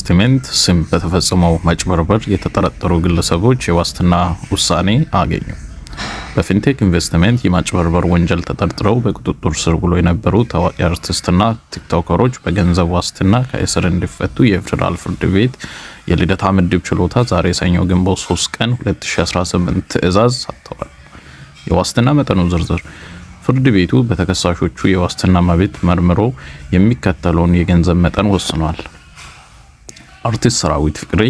ኢንቨስትመንት ስም በተፈጸመው መጭበርበር የተጠረጠሩ ግለሰቦች የዋስትና ውሳኔ አገኙ። በፊንቴክ ኢንቨስትመንት የማጭበርበር ወንጀል ተጠርጥረው በቁጥጥር ስር ውለው የነበሩ ታዋቂ አርቲስትና ቲክቶከሮች በገንዘብ ዋስትና ከእስር እንዲፈቱ የፌዴራል ፍርድ ቤት የልደታ ምድብ ችሎታ ዛሬ ሰኞ ግንቦት 3 ቀን 2018 ትዕዛዝ ሰጥቷል። የዋስትና መጠኑ ዝርዝር ፍርድ ቤቱ በተከሳሾቹ የዋስትና መብት መርምሮ የሚከተለውን የገንዘብ መጠን ወስኗል። አርቲስት ሰራዊት ፍቅሬ፣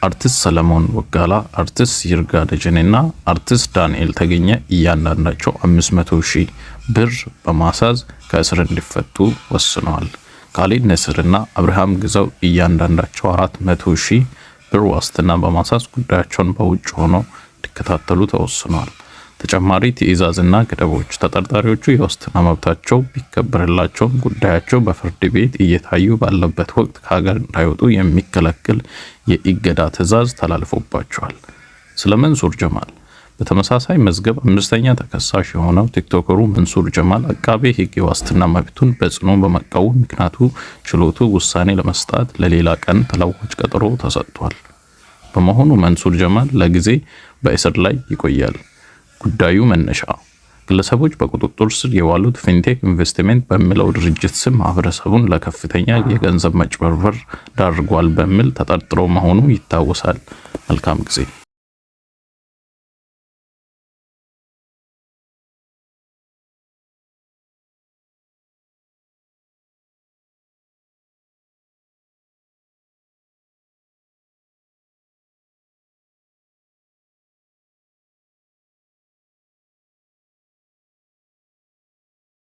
አርቲስት ሰለሞን ወጋላ፣ አርቲስት ይርጋ ደጀኔና አርቲስት ዳንኤል ተገኘ እያንዳንዳቸው 500,000 ብር በማሳዝ ከእስር እንዲፈቱ ወስነዋል። ካሊድ ነስርና አብርሃም ግዛው እያንዳንዳቸው 400,000 ብር ዋስትና በማሳዝ ጉዳያቸውን በውጭ ሆነው እንዲከታተሉ ተወስኗል። ተጨማሪ ትዕዛዝና ገደቦች ተጠርጣሪዎቹ የዋስትና መብታቸው ቢከበርላቸውም ጉዳያቸው በፍርድ ቤት እየታዩ ባለበት ወቅት ከሀገር እንዳይወጡ የሚከለክል የእገዳ ትዕዛዝ ተላልፎባቸዋል። ስለ መንሱር ጀማል በተመሳሳይ መዝገብ አምስተኛ ተከሳሽ የሆነው ቲክቶከሩ መንሱር ጀማል አቃቤ ሕግ የዋስትና መብቱን በጽኑ በመቃወም ምክንያቱ ችሎቱ ውሳኔ ለመስጠት ለሌላ ቀን ተለዋጭ ቀጠሮ ተሰጥቷል። በመሆኑ መንሱር ጀማል ለጊዜ በእስር ላይ ይቆያል። ጉዳዩ መነሻ ግለሰቦች በቁጥጥር ስር የዋሉት ፊንቴክ ኢንቨስትመንት በሚለው ድርጅት ስም ማህበረሰቡን ለከፍተኛ የገንዘብ መጭበርበር ዳርጓል በሚል ተጠርጥረው መሆኑ ይታወሳል። መልካም ጊዜ